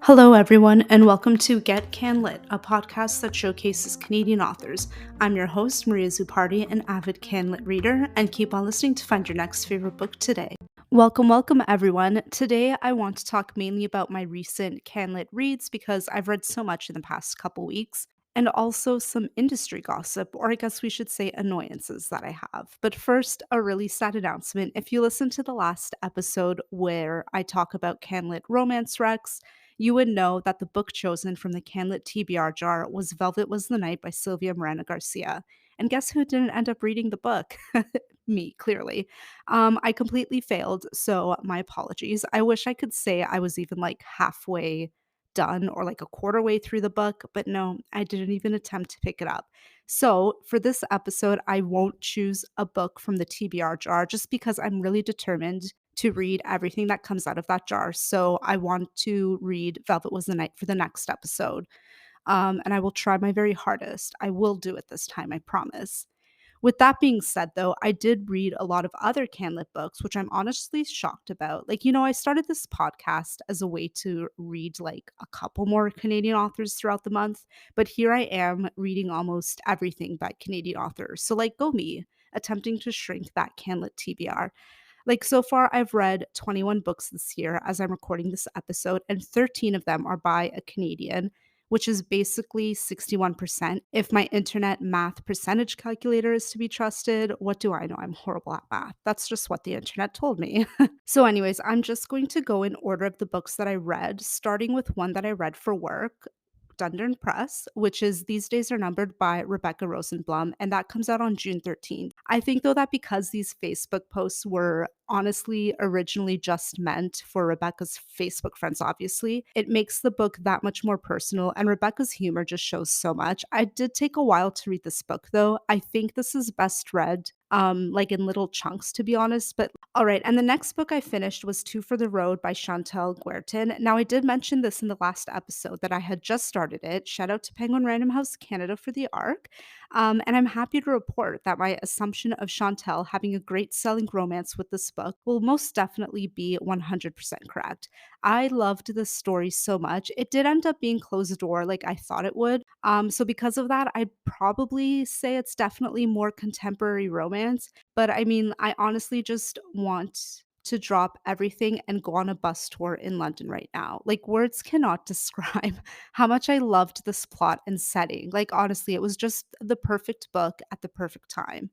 Hello, everyone, and welcome to Get Can Lit, a podcast that showcases Canadian authors. I'm your host, Maria Zupardi, an avid Can Lit reader, and keep on listening to find your next favorite book today. Welcome, everyone. Today, I want to talk mainly about my recent Can Lit reads because I've read so much in the past couple weeks, and also some industry gossip, or I guess we should say annoyances that I have. But first, a really sad announcement. If you listen to the last episode where I talk about Can Lit romance recs, you would know that the book chosen from the Canlit TBR jar was Velvet Was the Night by Sylvia Miranda Garcia. And guess who didn't end up reading the book? Me, clearly. I completely failed, so my apologies. I wish I could say I was even like halfway done or like a quarter way through the book, but no, I didn't even attempt to pick it up. So, for this episode, I won't choose a book from the TBR jar just because I'm really determined to read everything that comes out of that jar. So I want to read Velvet Was the Night for the next episode. And I will try my very hardest. I will do it this time, I promise. With that being said, though, I did read a lot of other Canlit books, which I'm honestly shocked about. I started this podcast as a way to read like a couple more Canadian authors throughout the month, but here I am reading almost everything by Canadian authors. So, like, go me, attempting to shrink that Canlit TBR. Like, so far, I've read 21 books this year as I'm recording this episode, and 13 of them are by a Canadian, which is basically 61%. If my internet math percentage calculator is to be trusted, what do I know? I'm horrible at math. That's just what the internet told me. So, anyways, I'm just going to go in order of the books that I read, starting with one that I read for work. Dundurn Press, which is These Days Are Numbered by Rebecca Rosenblum, and that comes out on June 13th. I think, though, that because these Facebook posts were honestly originally just meant for Rebecca's Facebook friends, obviously, it makes the book that much more personal, and Rebecca's humor just shows so much. I did take a while to read this book, though. I think this is best read like in little chunks, to be honest. But all right, and the next book I finished was Two for the Road by Chantel Guertin. Now, I did mention this in the last episode that I had just started it. Shout out to Penguin Random House Canada for the arc. And I'm happy to report that my assumption of Chantel having a great selling romance with this book will most definitely be 100% correct. I loved this story so much. It did end up being closed door like I thought it would. So because of that, I'd probably say it's definitely more contemporary romance. But I mean, I honestly just want to drop everything and go on a bus tour in London right now. Like, words cannot describe how much I loved this plot and setting. Like, honestly, it was just the perfect book at the perfect time.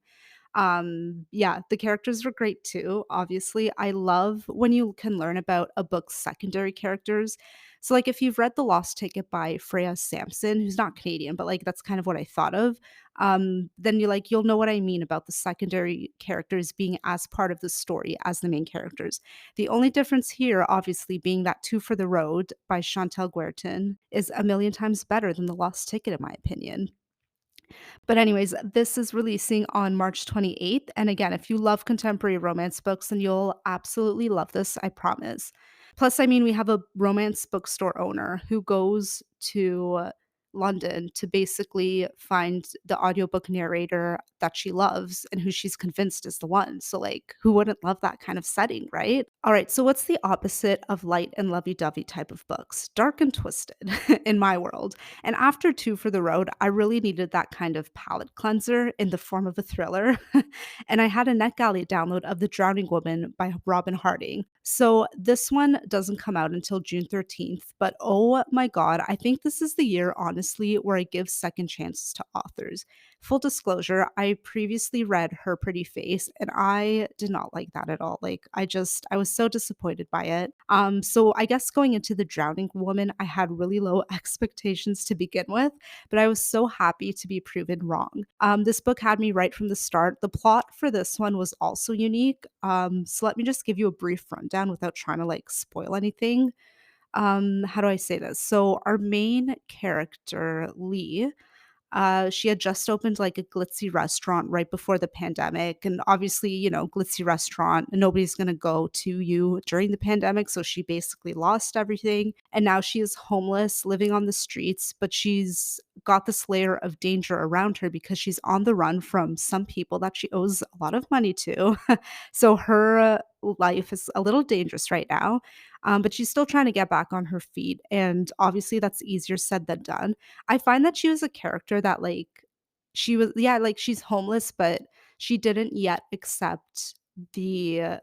Yeah, the characters were great too. Obviously, I love when you can learn about a book's secondary characters. So, like, if you've read The Lost Ticket by Freya Sampson, who's not Canadian, but like that's kind of what I thought of, then you'll know what I mean about the secondary characters being as part of the story as the main characters. The only difference here, obviously, being that Two for the Road by Chantal Guertin is a million times better than The Lost Ticket, in my opinion. But anyways, this is releasing on March 28th, and again, if you love contemporary romance books, then you'll absolutely love this, I promise. Plus, I mean, we have a romance bookstore owner who goes to London to basically find the audiobook narrator that she loves and who she's convinced is the one. So, like, who wouldn't love that kind of setting, right? All right, so what's the opposite of light and lovey-dovey type of books? Dark and twisted in my world. And after Two for the Road, I really needed that kind of palate cleanser in the form of a thriller. And I had a NetGalley download of The Drowning Woman by Robyn Harding. So this one doesn't come out until June 13th, but oh my God, I think this is the year, honestly, where I give second chances to authors. Full disclosure, I previously read Her Pretty Face and I did not like that at all. Like, I was so disappointed by it. So I guess going into The Drowning Woman, I had really low expectations to begin with, but I was so happy to be proven wrong. This book had me right from the start. The plot for this one was also unique. So let me just give you a brief rundown without trying to like spoil anything. How do I say this? So our main character, Lee, She had just opened like a glitzy restaurant right before the pandemic. And obviously, glitzy restaurant, nobody's going to go to you during the pandemic. So she basically lost everything. And now she is homeless, living on the streets, but she's got this layer of danger around her because she's on the run from some people that she owes a lot of money to. So her life is a little dangerous right now. But she's still trying to get back on her feet. And obviously, that's easier said than done. I find that she was a character that, like, she was, yeah, like, she's homeless, but she didn't yet accept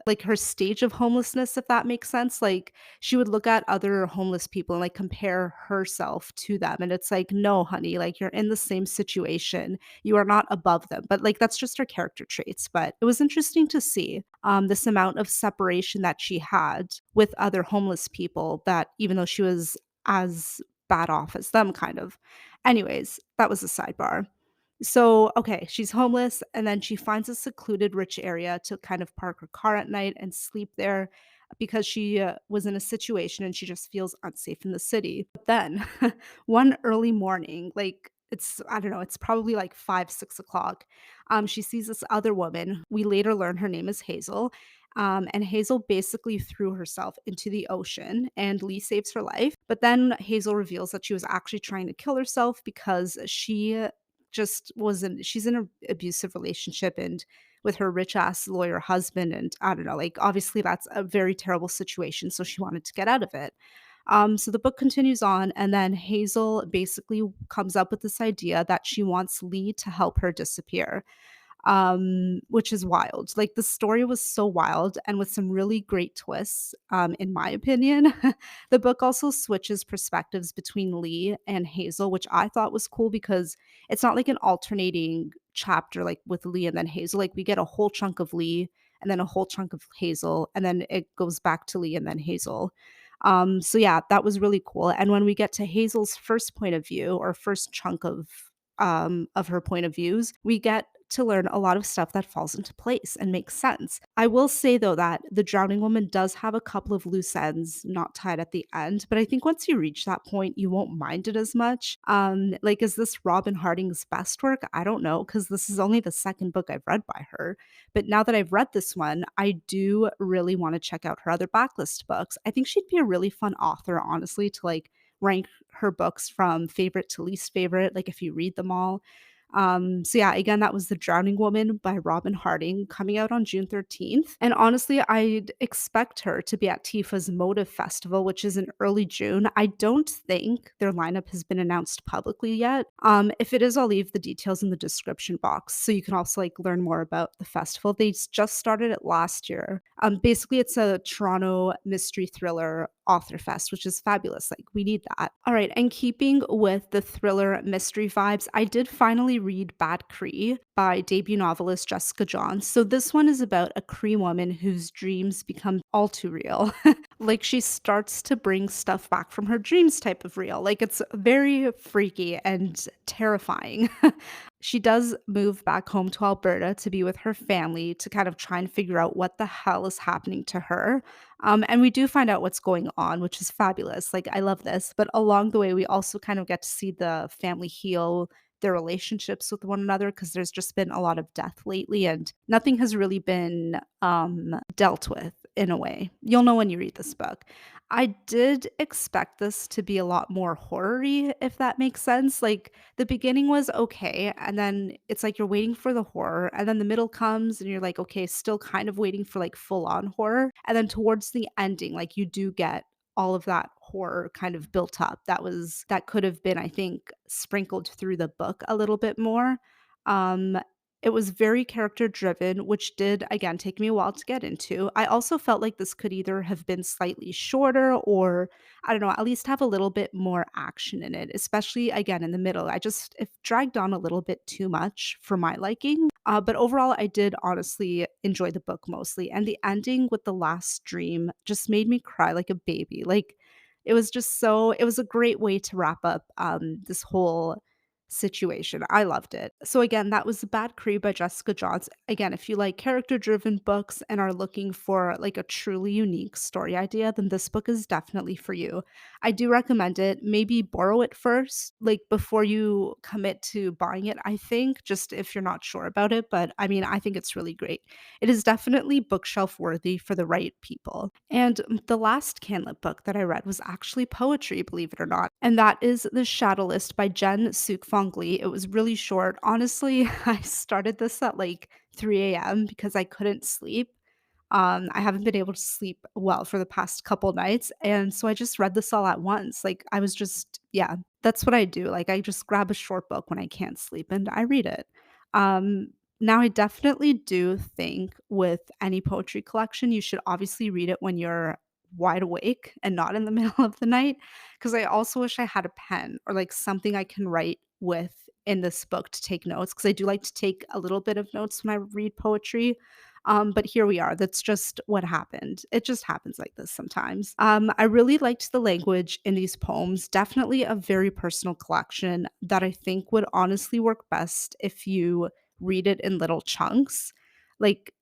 like, her stage of homelessness, if that makes sense. Like, she would look at other homeless people and, like, compare herself to them, and it's like, "No, honey, like, you're in the same situation. You are not above them." But, like, that's just her character traits, but it was interesting to see, this amount of separation that she had with other homeless people that even though she was as bad off as them, kind of. Anyways, that was a sidebar. So, okay, she's homeless and then she finds a secluded rich area to kind of park her car at night and sleep there because she was in a situation and she just feels unsafe in the city. But then one early morning, like I don't know, it's probably like 5, 6 o'clock. She sees this other woman. We later learn her name is Hazel. And Hazel basically threw herself into the ocean and Lee saves her life. But then Hazel reveals that she was actually trying to kill herself because she just wasn't she's in an abusive relationship and with her rich ass lawyer husband, and I don't know, like obviously that's a very terrible situation, so she wanted to get out of it. So the book continues on, and then Hazel basically comes up with this idea that she wants Lee to help her disappear, which is wild. Like the story was so wild and with some really great twists, in my opinion. The book also switches perspectives between Lee and Hazel, which I thought was cool because it's not like an alternating chapter like with Lee and then Hazel. Like we get a whole chunk of Lee and then a whole chunk of Hazel, and then it goes back to Lee and then Hazel. So yeah, that was really cool. And when we get to Hazel's first point of view or first chunk of her point of views, we get to learn a lot of stuff that falls into place and makes sense. I will say though that The Drowning Woman does have a couple of loose ends not tied at the end, but I think once you reach that point, you won't mind it as much. Like, is this Robin Harding's best work? I don't know, because this is only the second book I've read by her. But now that I've read this one, I do really want to check out her other backlist books. I think she'd be a really fun author, honestly, to like rank her books from favorite to least favorite, like if you read them all. So yeah, again, that was The Drowning Woman by Robin Harding coming out on June 13th. And honestly, I'd expect her to be at Tifa's Motive Festival, which is in early June. I don't think their lineup has been announced publicly yet. If it is, I'll leave the details in the description box so you can also like learn more about the festival. Just started it last year. Basically, it's a Toronto mystery thriller author fest, which is fabulous. Like, we need that. All right. And keeping with the thriller mystery vibes, I did finally read Bad Cree by debut novelist Jessica Johns. So, this one is about a Cree woman whose dreams become all too real. Like, she starts to bring stuff back from her dreams, type of real. Like, it's very freaky and terrifying. She does move back home to Alberta to be with her family to kind of try and figure out what the hell is happening to her. And we do find out what's going on, which is fabulous. Like, I love this. But along the way, we also kind of get to see the family heal their relationships with one another because there's just been a lot of death lately and nothing has really been dealt with in a way. You'll know when you read this book. I did expect this to be a lot more horror-y, if that makes sense. Like, the beginning was okay, and then it's like you're waiting for the horror, and then the middle comes and you're like, okay, still kind of waiting for like full-on horror. And then towards the ending, like you do get all of that horror kind of built up. That could have been, I think, sprinkled through the book a little bit more. Um it was very character driven, which did, again, take me a while to get into. I also felt like this could either have been slightly shorter or, I don't know, at least have a little bit more action in it, especially, again, in the middle. It dragged on a little bit too much for my liking. But overall, I did honestly enjoy the book mostly. And the ending with the last dream just made me cry like a baby. Like, it was a great way to wrap up this whole situation. I loved it. So again, that was The Bad Cree by Jessica Johns. Again, if you like character-driven books and are looking for like a truly unique story idea, then this book is definitely for you. I do recommend it. Maybe borrow it first, like before you commit to buying it, I think, just if you're not sure about it. But I mean, I think it's really great. It is definitely bookshelf worthy for the right people. And the last Canlit book that I read was actually poetry, believe it or not. And that is The Shadow List by Jen Suk Fong Lee. It was really short. Honestly, I started this at like 3 a.m. because I couldn't sleep. I haven't been able to sleep well for the past couple nights, and so I just read this all at once. Like, I was just yeah, that's what I do. Like, I just grab a short book when I can't sleep and I read it. Um, Now I definitely do think with any poetry collection, you should obviously read it when you're wide awake and not in the middle of the night. Because I also wish I had a pen or, like, something I can write with in this book to take notes. Because I do like to take a little bit of notes when I read poetry, but here we are. That's just what happened. It just happens like this sometimes. I really liked the language in these poems. Definitely a very personal collection that I think would honestly work best if you read it in little chunks. Like,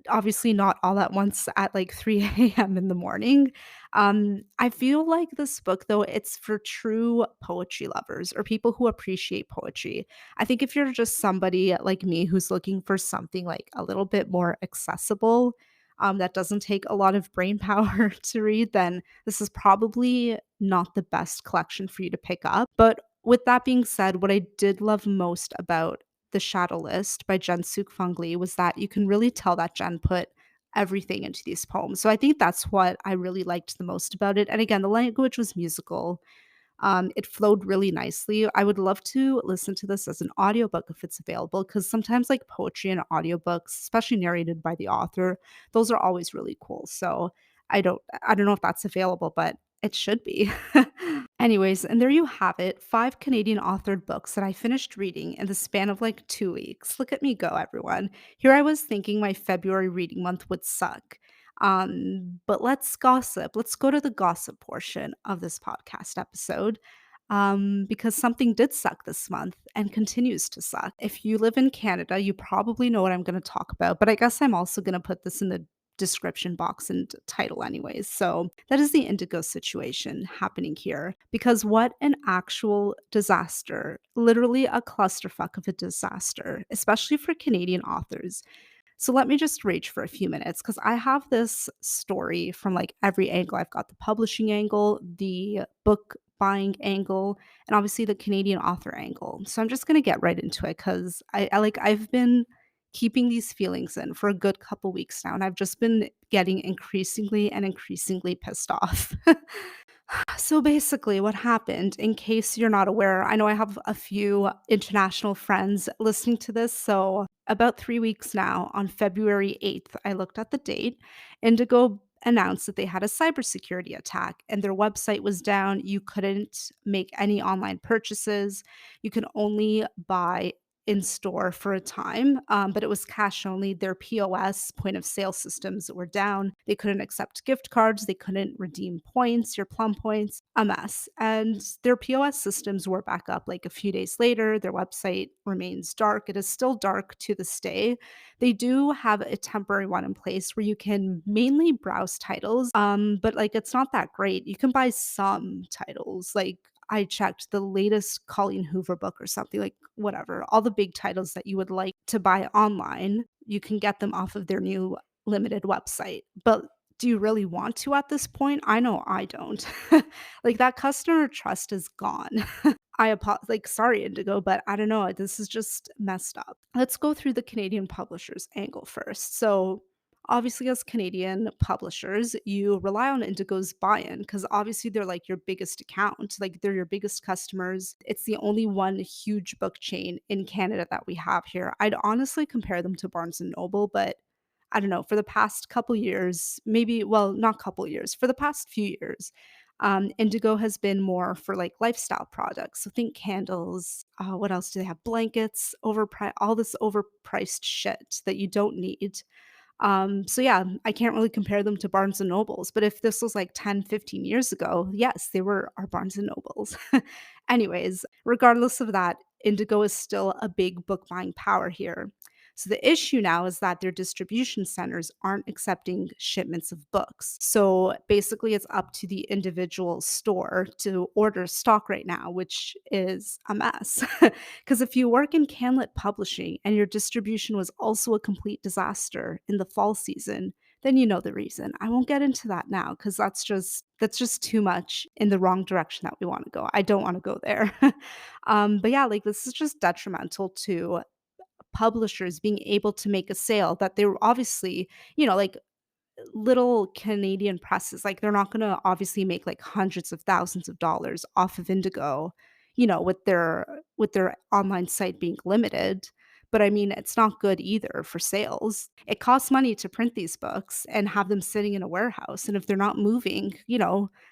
obviously not all at once at like 3 a.m. in the morning. I feel like this book, though, it's for true poetry lovers or people who appreciate poetry. I think if you're just somebody like me who's looking for something like a little bit more accessible, that doesn't take a lot of brain power to read, then this is probably not the best collection for you to pick up. But with that being said, what I did love most about the Shadow List by Jen Suk Fung Lee was that you can really tell that Jen put everything into these poems. So I think that's what I really liked the most about it. And again, the language was musical. It flowed really nicely. I would love to listen to this as an audiobook if it's available, because sometimes like poetry and audiobooks, especially narrated by the author, those are always really cool. So I don't know if that's available, but it should be. Anyways, and there you have it, 5 Canadian authored books that I finished reading in the span of like 2 weeks. Look at me go, everyone. Here I was thinking my February reading month would suck. But let's gossip. Let's go to the gossip portion of this podcast episode. Because something did suck this month and continues to suck. If you live in Canada, you probably know what I'm going to talk about, but I guess I'm also going to put this in the description box and title anyways. So that is the Indigo situation happening here. Because what an actual disaster, literally a clusterfuck of a disaster, especially for Canadian authors. So let me just rage for a few minutes because I have this story from like every angle. I've got the publishing angle, the book buying angle, and obviously the Canadian author angle. So I'm just gonna get right into it because I've been keeping these feelings in for a good couple weeks now, and I've just been getting increasingly and increasingly pissed off. So basically, what happened, in case you're not aware, I know I have a few international friends listening to this. So, about 3 weeks now, on February 8th, I looked at the date. Indigo announced that they had a cybersecurity attack and their website was down. You couldn't make any online purchases. You can only buy in store for a time, but it was cash only. Their POS, point of sale systems, were down. They couldn't accept gift cards. They couldn't redeem points, your plum points, a mess. And their POS systems were back up like a few days later. Their website remains dark. It is still dark to this day. They do have a temporary one in place where you can mainly browse titles, but like it's not that great. You can buy some titles, like I checked the latest Colleen Hoover book or something, like whatever, all the big titles that you would like to buy online, you can get them off of their new limited website. But do you really want to at this point? I know I don't. Like that customer trust is gone. Like sorry Indigo, but I don't know, this is just messed up. Let's go through the Canadian publishers angle first. So obviously as Canadian publishers, you rely on Indigo's buy-in because obviously they're like your biggest account, like they're your biggest customers. It's the only one huge book chain in Canada that we have here. I'd honestly compare them to Barnes and Noble, but I don't know, for the past couple years, maybe, well, not couple years, for the past few years, Indigo has been more for like lifestyle products. So think candles. What else do they have? Blankets, all this overpriced shit that you don't need. So yeah, I can't really compare them to Barnes and Nobles, but if this was like 10, 15 years ago, yes, they were our Barnes and Nobles. Anyways, Regardless of that, Indigo is still a big book buying power here. So the issue now is that their distribution centers aren't accepting shipments of books. So basically, it's up to the individual store to order stock right now, which is a mess. Because if you work in Canlit publishing and your distribution was also a complete disaster in the fall season, then you know the reason. I won't get into that now because that's just too much in the wrong direction that we want to go. I don't want to go there. But yeah, like this is just detrimental to publishers being able to make a sale that they were obviously, like little Canadian presses, like, they're not gonna obviously make, like, hundreds of thousands of dollars off of Indigo, with their online site being limited, but, I mean, it's not good either for sales. It costs money to print these books and have them sitting in a warehouse, and if they're not moving,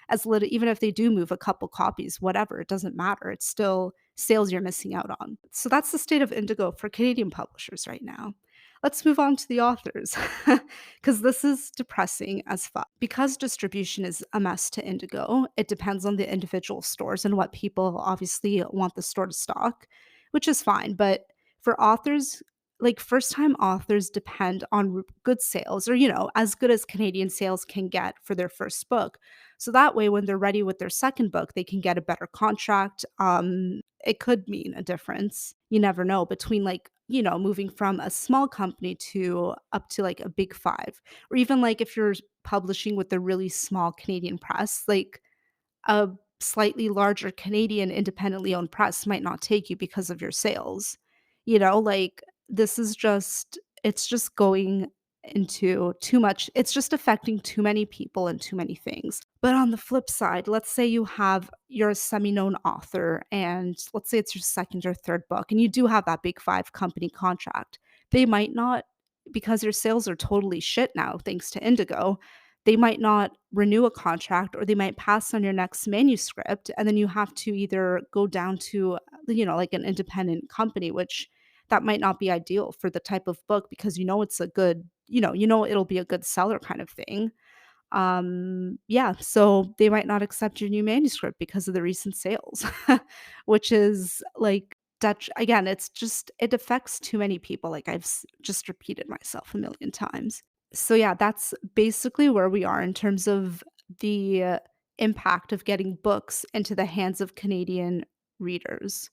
as little even if they do move a couple copies, whatever, it doesn't matter, it's still sales you're missing out on. So that's the state of Indigo for Canadian publishers right now. Let's move on to the authors. Because this is depressing as fuck. Because distribution is a mess to Indigo, it depends on the individual stores and what people obviously want the store to stock, which is fine. But for authors, like first time authors depend on good sales or, as good as Canadian sales can get for their first book. So that way, when they're ready with their second book, they can get a better contract. It could mean a difference. You never know between like, moving from a small company to up to like a big five, or even like if you're publishing with a really small Canadian press, like a slightly larger Canadian independently owned press might not take you because of your sales. Like this is just it's just going into too much. It's just affecting too many people and too many things. But on the flip side, let's say you're a semi-known author and let's say it's your second or third book and you do have that big 5 company contract. They might not, because your sales are totally shit now thanks to Indigo, they might not renew a contract or they might pass on your next manuscript, and then you have to either go down to, like an independent company, which that might not be ideal for the type of book because it's a good, it'll be a good seller kind of thing. Yeah, so they might not accept your new manuscript because of the recent sales, which is like Dutch again, it affects too many people, like just repeated myself a million times. So yeah, that's basically where we are in terms of the impact of getting books into the hands of Canadian readers.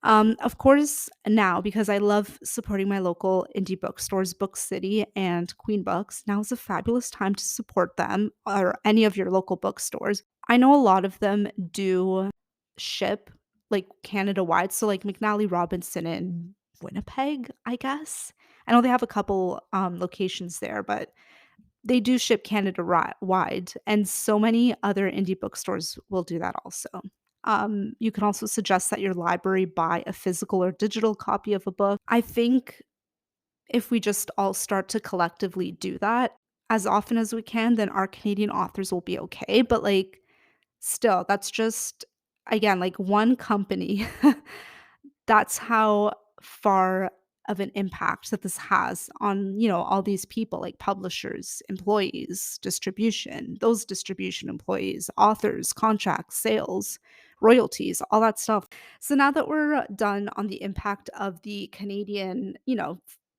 Of course, now because I love supporting my local indie bookstores, Book City and Queen Books, now is a fabulous time to support them or any of your local bookstores. I know a lot of them do ship like Canada wide, so like McNally Robinson in Winnipeg, I guess. I know they have a couple locations there, but they do ship Canada wide, and so many other indie bookstores will do that also. You can also suggest that your library buy a physical or digital copy of a book. I think if we just all start to collectively do that as often as we can, then our Canadian authors will be okay. But like, still, that's just, again, like one company. That's how far of an impact that this has on, all these people like publishers, employees, distribution, those distribution employees, authors, contracts, sales, royalties, all that stuff. So now that we're done on the impact of the Canadian,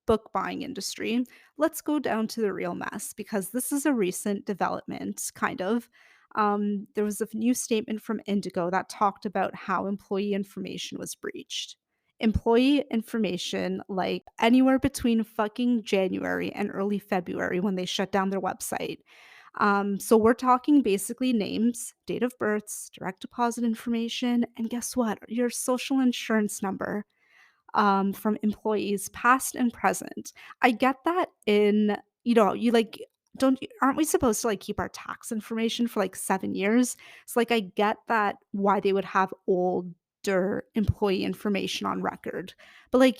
book buying industry, let's go down to the real mess because this is a recent development, kind of. There was a new statement from Indigo that talked about how employee information was breached. Employee information, like anywhere between fucking January and early February when they shut down their website. So we're talking basically names, date of births, direct deposit information, and guess what? Your social insurance number from employees past and present. I get that you like don't aren't we supposed to like keep our tax information for like 7 years? So like I get that why they would have older employee information on record. But like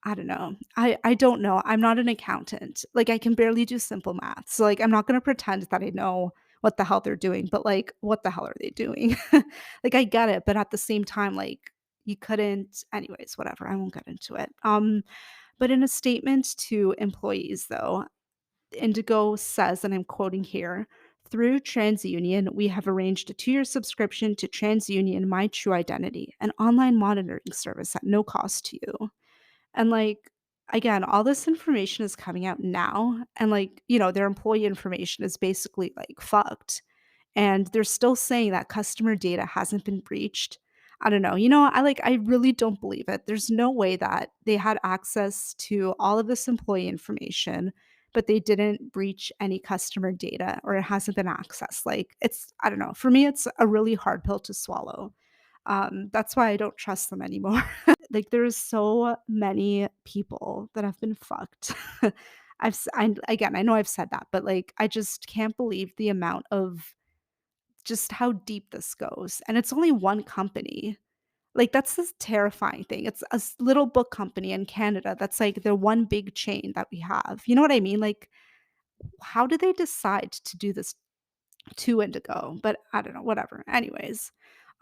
I don't know. I don't know. I'm not an accountant. Like I can barely do simple math. So like I'm not going to pretend that I know what the hell they're doing, but like what the hell are they doing? Like I get it, but at the same time like you couldn't anyways, whatever, I won't get into it. But in a statement to employees though, Indigo says, and I'm quoting here, Through TransUnion, we have arranged a 2-year subscription to TransUnion My True Identity, an online monitoring service at no cost to you. And like, again, all this information is coming out now. And like, their employee information is basically like fucked. And they're still saying that customer data hasn't been breached. I don't know. I really don't believe it. There's no way that they had access to all of this employee information, but they didn't breach any customer data or it hasn't been accessed. Like I don't know. For me, it's a really hard pill to swallow. That's why I don't trust them anymore. Like there's so many people that have been fucked. Again, I know I've said that, but like I just can't believe the amount of just how deep this goes, and it's only one company. Like, that's this terrifying thing. It's a little book company in Canada that's, like, the one big chain that we have. You know what I mean? Like, how did they decide to do this to Indigo? But I don't know, whatever. Anyways,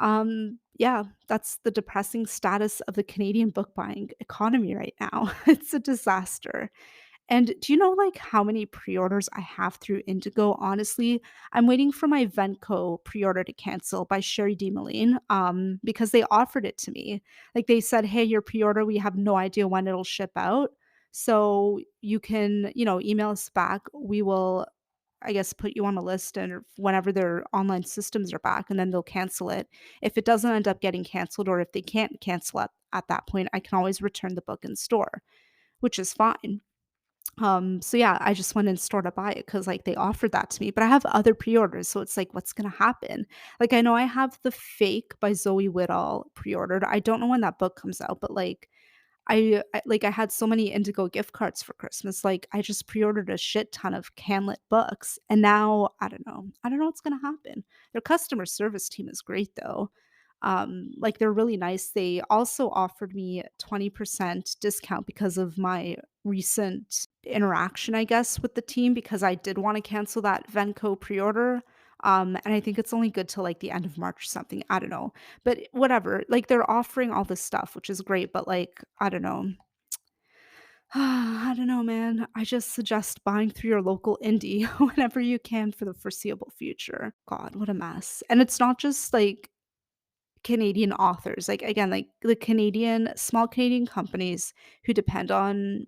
yeah, that's the depressing status of the Canadian book buying economy right now. It's a disaster. And do you know, like, how many pre-orders I have through Indigo? Honestly, I'm waiting for my Venco pre-order to cancel by Sherry DeMoline, because they offered it to me. Like, they said, "Hey, your pre-order, we have no idea when it'll ship out, so you can, email us back. We will, I guess, put you on a list, and whenever their online systems are back, and then they'll cancel it. If it doesn't end up getting canceled, or if they can't cancel it at that point, I can always return the book in store, which is fine." So yeah, I just went in store to buy it because like they offered that to me, but I have other pre-orders, so it's like, what's gonna happen? Like I know I have the Fake by Zoe Whittall pre-ordered. I don't know when that book comes out, but like I had so many Indigo gift cards for Christmas. Like I just pre-ordered a shit ton of Canlit books, and now I don't know. I don't know what's gonna happen. Their customer service team is great though. Like they're really nice. They also offered me 20% discount because of my recent interaction, I guess, with the team because I did want to cancel that Venco pre-order. And I think it's only good till like the end of March or something. I don't know. But whatever. Like they're offering all this stuff, which is great, but like, I don't know. I don't know, man. I just suggest buying through your local indie whenever you can for the foreseeable future. God, what a mess. And it's not just like Canadian authors, like, again, like, the Canadian small Canadian companies who depend on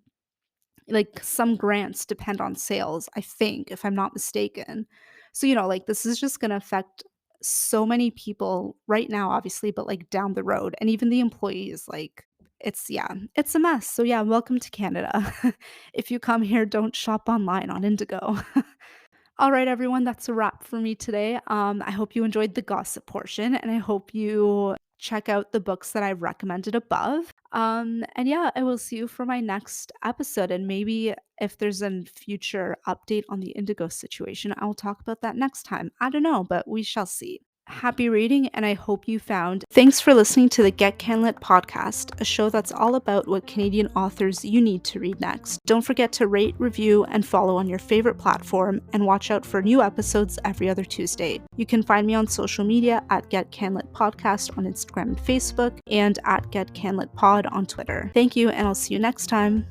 like, some grants depend on sales, I think, if I'm not mistaken. So, like, this is just gonna affect so many people right now, obviously, but, like, down the road, and even the employees, like, yeah, it's a mess. So, yeah, welcome to Canada. If you come here, don't shop online on Indigo. All right, everyone, that's a wrap for me today. I hope you enjoyed the gossip portion, and I hope you check out the books that I've recommended above. And yeah, I will see you for my next episode. And maybe if there's a future update on the Indigo situation, I'll talk about that next time. I don't know, but we shall see. Happy reading, and I hope you found. Thanks for listening to the Get Canlit podcast, a show that's all about what Canadian authors you need to read next. Don't forget to rate, review, and follow on your favorite platform, and watch out for new episodes every other Tuesday. You can find me on social media at Get Canlit Podcast on Instagram and Facebook, and at Get Canlit Pod on Twitter. Thank you, and I'll see you next time.